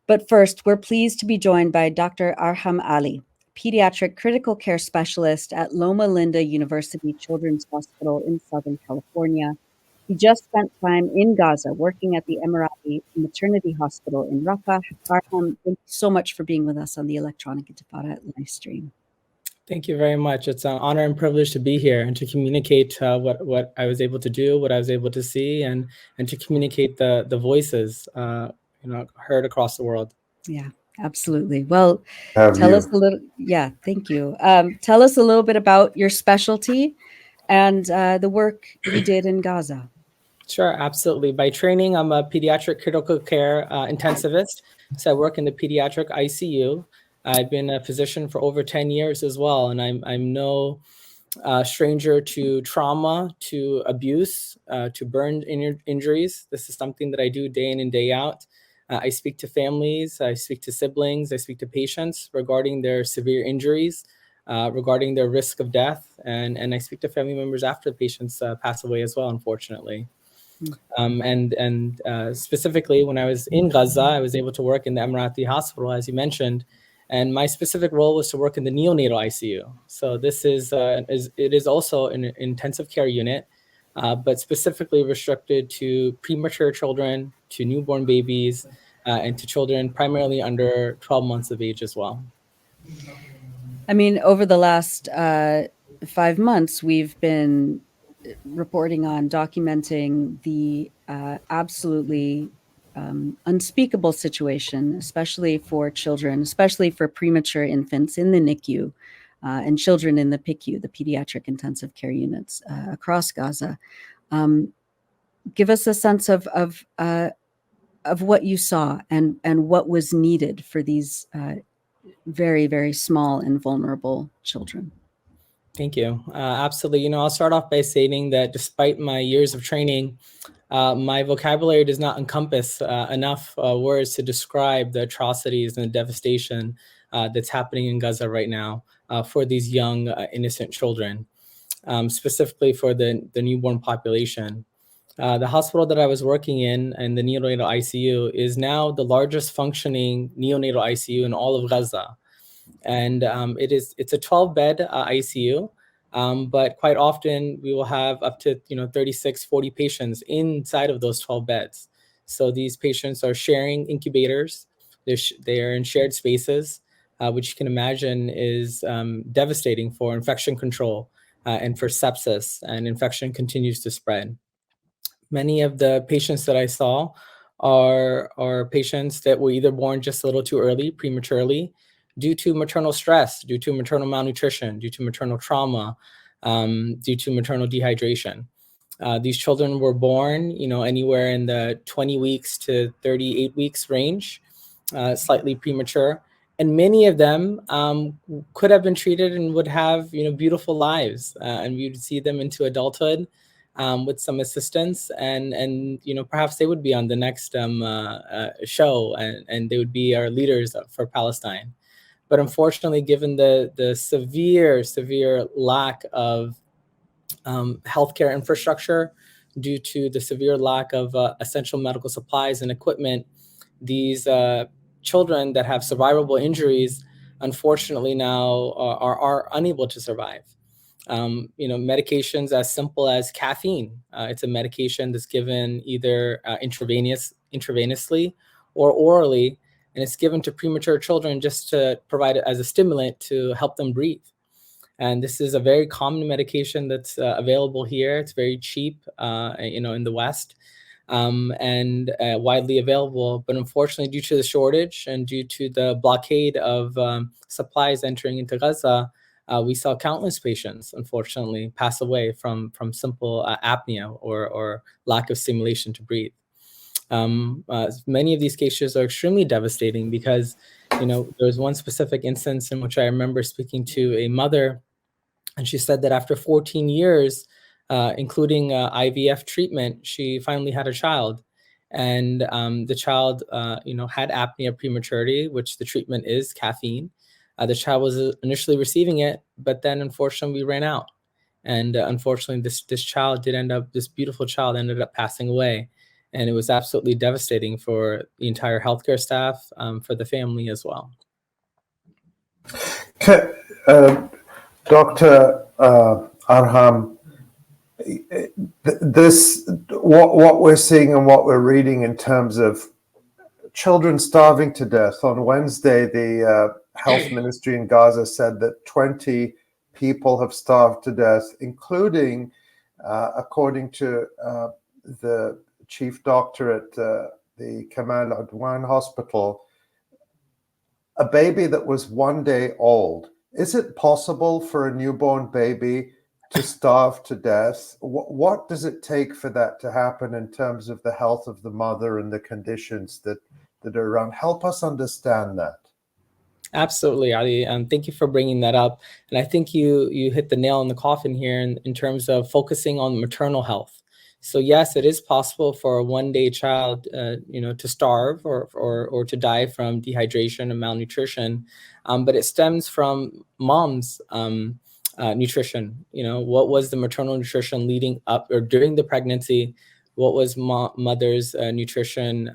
But first, we're pleased to be joined by Dr. Arham Ali, pediatric critical care specialist at Loma Linda University Children's Hospital in Southern California. He just spent time in Gaza working at the Emirati Maternity Hospital in Rafah. Arham, thank you so much for being with us on the Electronic Intifada live stream. Thank you very much. It's an honor and privilege to be here and to communicate what I was able to do, what I was able to see, and to communicate the voices heard across the world. Yeah, absolutely. Well, tell us a little. Yeah, thank you. Tell us a little bit about your specialty and the work you did in Gaza. Sure, absolutely. By training, I'm a pediatric critical care intensivist. So I work in the pediatric ICU. I've been a physician for over 10 years as well, and I'm no stranger to trauma, to abuse, to burn injuries. This is something that I do day in and day out. I speak to families, I speak to siblings, I speak to patients regarding their severe injuries, regarding their risk of death, and I speak to family members after the patients pass away as well, unfortunately. Specifically, when I was in Gaza, I was able to work in the Emirati hospital, as you mentioned, and my specific role was to work in the neonatal ICU. So this is also an intensive care unit, but specifically restricted to premature children, to newborn babies, and to children primarily under 12 months of age as well. I mean, over the last 5 months, we've been reporting on, documenting the absolutely unspeakable situation, especially for children, especially for premature infants in the NICU and children in the PICU, the pediatric intensive care units across Gaza. Give us a sense of what you saw and what was needed for these very, very small and vulnerable children. Thank you. Absolutely. I'll start off by stating that despite my years of training, my vocabulary does not encompass enough words to describe the atrocities and the devastation that's happening in Gaza right now for these young, innocent children, specifically for the newborn population. The hospital that I was working in the neonatal ICU, is now the largest functioning neonatal ICU in all of Gaza. And it's a 12-bed ICU, but quite often we will have up to 36, 40 patients inside of those 12 beds. So these patients are sharing incubators. They are in shared spaces, which you can imagine is devastating for infection control and for sepsis, and infection continues to spread. Many of the patients that I saw are patients that were either born just a little too early, prematurely, due to maternal stress, due to maternal malnutrition, due to maternal trauma, due to maternal dehydration. These children were born, anywhere in the 20 weeks to 38 weeks range, slightly premature. And many of them could have been treated and would have, beautiful lives. And we would see them into adulthood with some assistance, and perhaps they would be on the next show, and they would be our leaders for Palestine. But unfortunately, given the severe lack of healthcare infrastructure, due to the severe lack of essential medical supplies and equipment, these children that have survivable injuries, unfortunately now are unable to survive. Medications as simple as caffeine. It's a medication that's given either intravenously or orally, and it's given to premature children just to provide it as a stimulant to help them breathe. And this is a very common medication that's available here. It's very cheap, in the West, and widely available. But unfortunately, due to the shortage and due to the blockade of supplies entering into Gaza, we saw countless patients, unfortunately, pass away from simple apnea or lack of stimulation to breathe. Many of these cases are extremely devastating because, there was one specific instance in which I remember speaking to a mother, and she said that after 14 years, including IVF treatment, she finally had a child. And the child, had apnea prematurity, which the treatment is caffeine. The child was initially receiving it, but then unfortunately we ran out. And unfortunately, this beautiful child ended up passing away. And it was absolutely devastating for the entire healthcare staff, for the family as well. Dr. Arham, what we're seeing and what we're reading in terms of children starving to death. On Wednesday, the health ministry in Gaza said that 20 people have starved to death, including, according to the chief doctor at the 𝐤𝐿 𝐈𝐧𝐭𝐫𝐨𝐧𝐢𝐜 hospital, a baby that was 1 day old. Is it possible for a newborn baby to starve to death? What does it take for that to happen in terms of the health of the mother and the conditions that are around? Help us understand that. Absolutely, Ali. Thank you for bringing that up. And I think you hit the nail in the coffin here in terms of focusing on maternal health. So yes, it is possible for a 1-day child, to starve or to die from dehydration and malnutrition, but it stems from mom's nutrition. What was the maternal nutrition leading up or during the pregnancy? What was mother's nutrition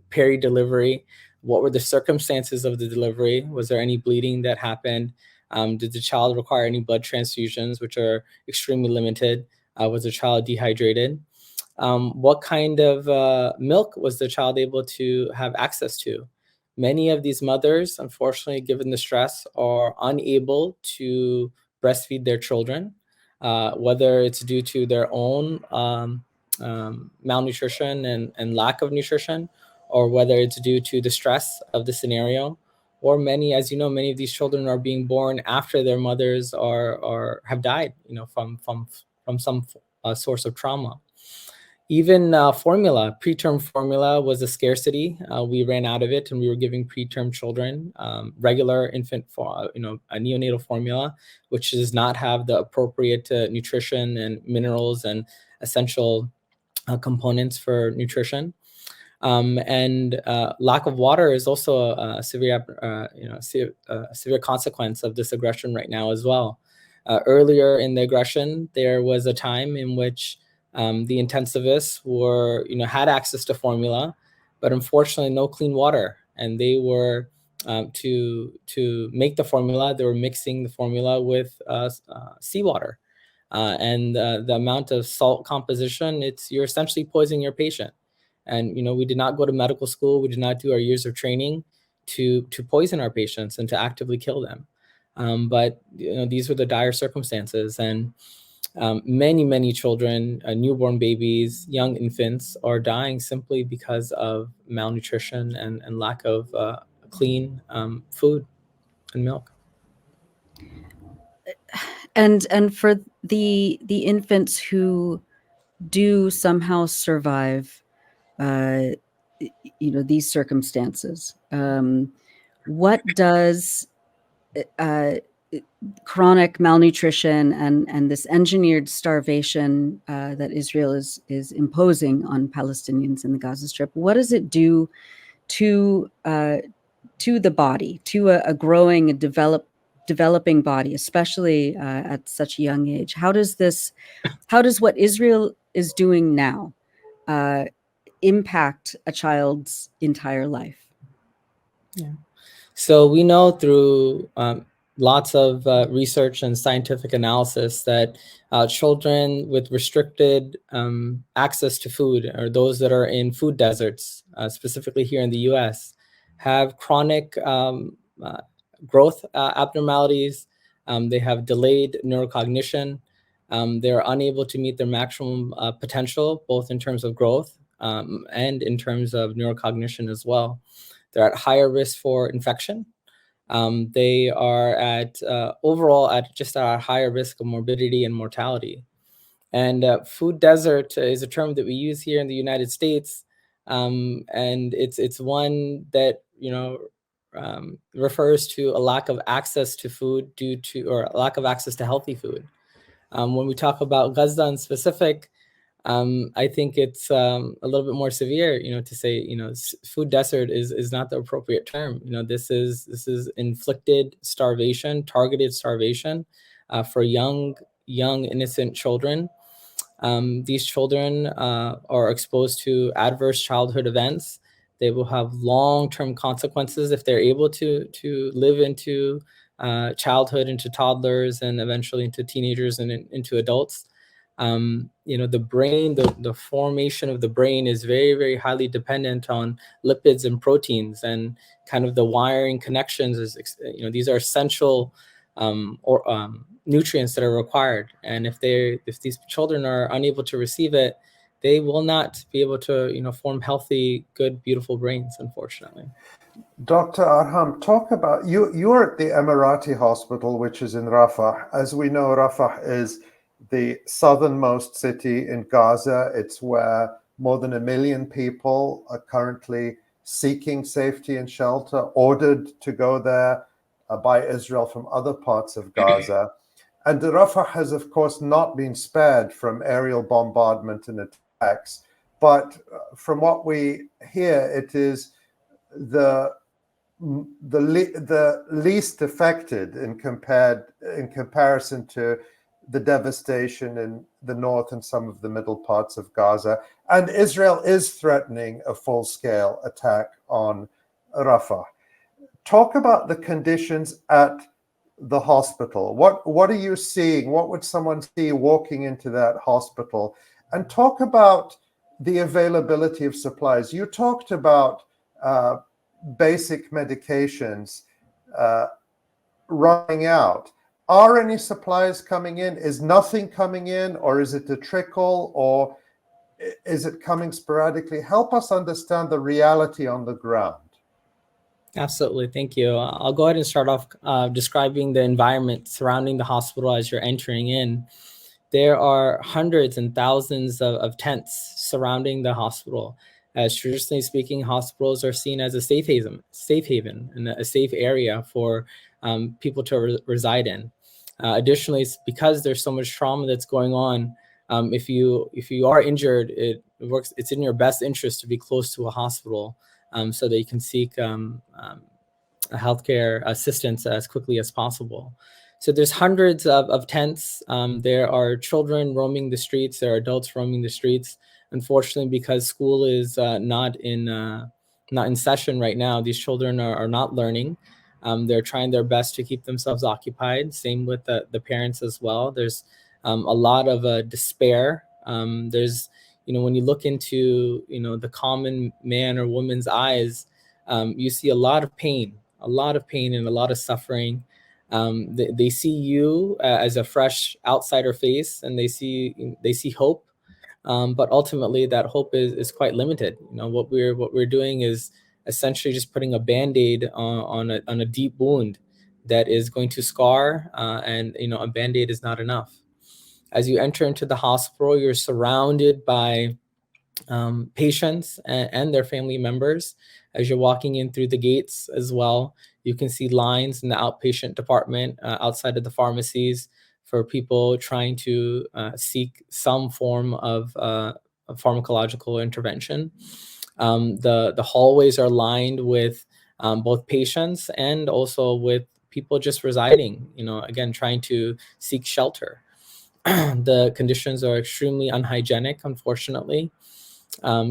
peri-delivery? What were the circumstances of the delivery? Was there any bleeding that happened? Did the child require any blood transfusions, which are extremely limited? Was the child dehydrated? What kind of milk was the child able to have access to? Many of these mothers, unfortunately, given the stress, are unable to breastfeed their children, whether it's due to their own malnutrition and lack of nutrition, or whether it's due to the stress of the scenario, or many, as you know, many of these children are being born after their mothers have died, from some source of trauma. Even formula, preterm formula was a scarcity. We ran out of it, and we were giving preterm children regular infant, a neonatal formula, which does not have the appropriate nutrition and minerals and essential components for nutrition. And lack of water is also a severe consequence of this aggression right now as well. Earlier in the aggression, there was a time in which the intensivists had access to formula, but unfortunately no clean water. And they were, to make the formula, they were mixing the formula with seawater. And the amount of salt composition, you're essentially poisoning your patient. And we did not go to medical school. We did not do our years of training to poison our patients and to actively kill them. But these were the dire circumstances, and many children, newborn babies, young infants, are dying simply because of malnutrition and lack of clean food and milk. And for the infants who do somehow survive these circumstances, what does chronic malnutrition and this engineered starvation that Israel is imposing on Palestinians in the Gaza Strip, what does it do to the body, to a growing and developing body, especially at such a young age? How does what Israel is doing now impact a child's entire life? Yeah. So we know through lots of research and scientific analysis that children with restricted access to food, or those that are in food deserts, specifically here in the US, have chronic growth abnormalities. They have delayed neurocognition. They're unable to meet their maximum potential, both in terms of growth and in terms of neurocognition as well. They're at higher risk for infection. They are overall at a higher risk of morbidity and mortality. And food desert is a term that we use here in the United States, and it's one that refers to a lack of access to food or a lack of access to healthy food. When we talk about Gaza in specific, I think it's a little bit more severe, to say, food desert is not the appropriate term. This is inflicted starvation, targeted starvation for young innocent children. these children are exposed to adverse childhood events. They will have long-term consequences if they're able to live into childhood, into toddlers, and eventually into teenagers and into adults. The brain, the formation of the brain is very, very highly dependent on lipids and proteins, and kind of the wiring connections is, these are essential nutrients that are required. And if these children are unable to receive it, they will not be able to, form healthy, good, beautiful brains, unfortunately. Dr. Arham, talk about, you're at the Emirati hospital, which is in Rafah. As we know, Rafah is the southernmost city in Gaza. It's where more than 1 million people are currently seeking safety and shelter, ordered to go there by Israel from other parts of Gaza. And Rafah has, of course, not been spared from aerial bombardment and attacks. But from what we hear, it is the least affected in comparison to the devastation in the north and some of the middle parts of Gaza. And Israel is threatening a full-scale attack on Rafah. Talk about the conditions at the hospital. What are you seeing? What would someone see walking into that hospital? And talk about the availability of supplies. You talked about basic medications running out. Are any supplies coming in? Is nothing coming in, or is it a trickle, or is it coming sporadically? Help us understand the reality on the ground. Absolutely. Thank you. I'll go ahead and start off describing the environment surrounding the hospital as you're entering in. There are hundreds and thousands of tents surrounding the hospital. As traditionally speaking, hospitals are seen as a safe haven and a safe area for people to reside in. Additionally, because there's so much trauma that's going on, if you are injured, it's in your best interest to be close to a hospital so that you can seek healthcare assistance as quickly as possible. So there's hundreds of tents. There are children roaming the streets. There are adults roaming the streets. Unfortunately, because school is not in session right now, these children are not learning. They're trying their best to keep themselves occupied. Same with the parents as well. There's a lot of despair. There's, when you look into, the common man or woman's eyes, you see a lot of pain and a lot of suffering. They see you as a fresh outsider face, and they see hope. But ultimately, that hope is quite limited. What we're doing is essentially just putting a Band-Aid on a deep wound that is going to scar, and a Band-Aid is not enough. As you enter into the hospital, you're surrounded by patients and their family members. As you're walking in through the gates as well, you can see lines in the outpatient department outside of the pharmacies for people trying to seek some form of pharmacological intervention. The hallways are lined with both patients and also with people just residing, again, trying to seek shelter. The conditions are extremely unhygienic, unfortunately,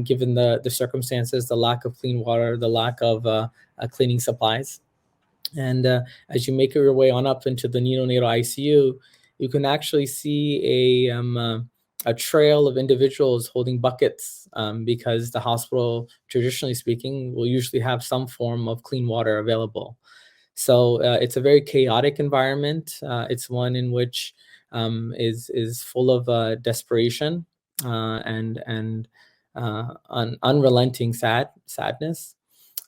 given the circumstances, the lack of clean water, the lack of cleaning supplies. And as you make your way on up into the neonatal ICU, you can actually see a trail of individuals holding buckets because the hospital, traditionally speaking, will usually have some form of clean water available. So it's a very chaotic environment. It's one in which is full of desperation and unrelenting sadness.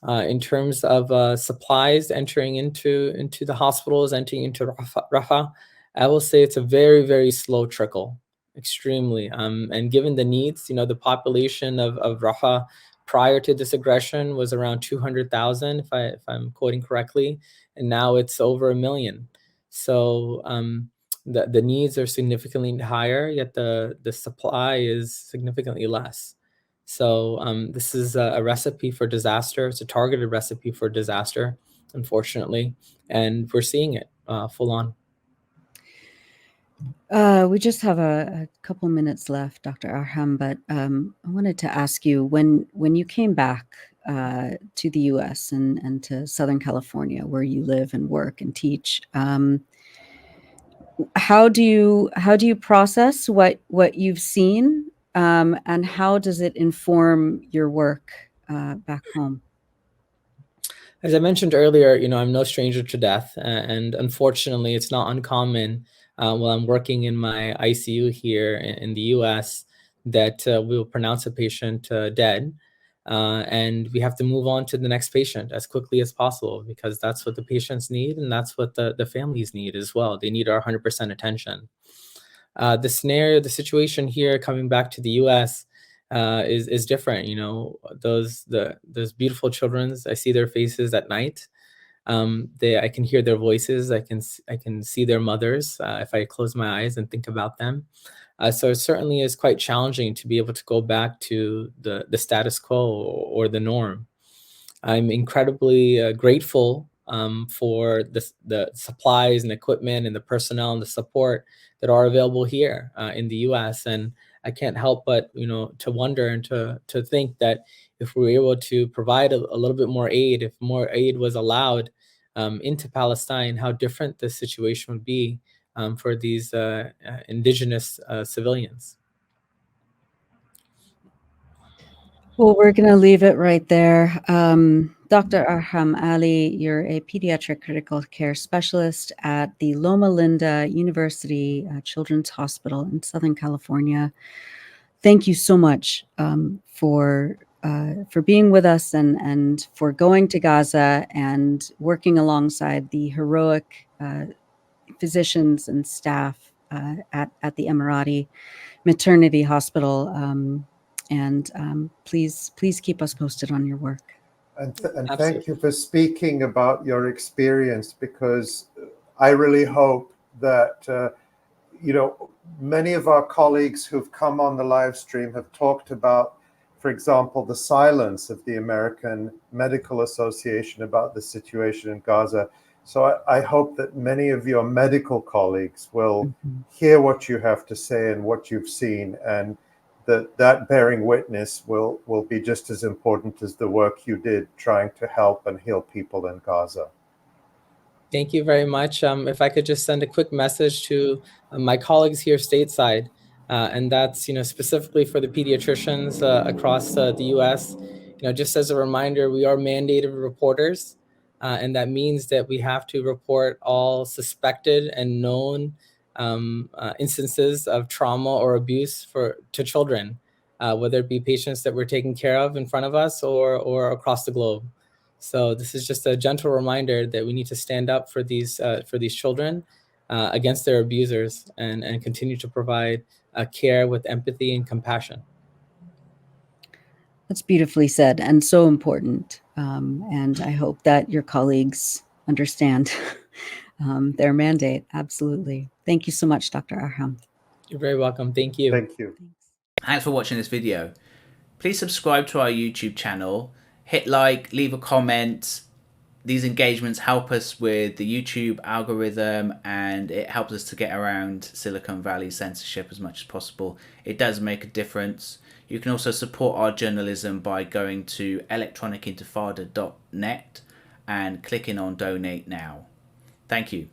In terms of supplies entering into the hospitals, entering into Rafah, I will say it's a very, very slow trickle, extremely. And given the needs, the population of Rafah prior to this aggression was around 200,000, if I'm quoting correctly, and now it's over 1 million. So the needs are significantly higher, yet the supply is significantly less. So this is a recipe for disaster. It's a targeted recipe for disaster, unfortunately, and we're seeing it full on. We just have a couple minutes left, Dr. Arham, but I wanted to ask you, when you came back to the US and to Southern California, where you live and work and teach, how do you process what you've seen, and how does it inform your work back home? As I mentioned earlier, I'm no stranger to death, and unfortunately, it's not uncommon while I'm working in my ICU here in the U.S. that we will pronounce a patient dead, and we have to move on to the next patient as quickly as possible because that's what the patients need, and that's what the families need as well. They need our 100% attention. The situation here coming back to the U.S. Is different. Those beautiful children, I see their faces at night. I can hear their voices. I can see their mothers if I close my eyes and think about them. So it certainly is quite challenging to be able to go back to the status quo or the norm. I'm incredibly grateful for the supplies and equipment and the personnel and the support that are available here in the U.S. And I can't help but to wonder and to think that if we were able to provide a little bit more aid, if more aid was allowed into Palestine, how different the situation would be for these indigenous civilians. Well, we're going to leave it right there. Dr. Arham Ali, you're a pediatric critical care specialist at the Loma Linda University Children's Hospital in Southern California. Thank you so much for being with us and for going to Gaza and working alongside the heroic physicians and staff at the Emirati Maternity Hospital. And please keep us posted on your work. And thank you for speaking about your experience, because I really hope that, many of our colleagues who've come on the live stream have talked about, for example, the silence of the American Medical Association about the situation in Gaza. So I hope that many of your medical colleagues will hear what you have to say and what you've seen, and that bearing witness will be just as important as the work you did trying to help and heal people in Gaza. Thank you very much. If I could just send a quick message to my colleagues here stateside, and that's specifically for the pediatricians across the U.S. Just as a reminder, we are mandated reporters, and that means that we have to report all suspected and known instances of trauma or abuse to children, whether it be patients that we're taking care of in front of us or across the globe. So this is just a gentle reminder that we need to stand up for these children against their abusers and continue to provide care with empathy and compassion. That's beautifully said and so important. And I hope that your colleagues understand their mandate. Absolutely. Thank you so much, Dr. Arham. You're very welcome. Thank you. Thank you. Thanks for watching this video. Please subscribe to our YouTube channel, hit like, leave a comment. These engagements help us with the YouTube algorithm, and it helps us to get around Silicon Valley censorship as much as possible. It does make a difference. You can also support our journalism by going to electronicintifada.net and clicking on donate now. Thank you.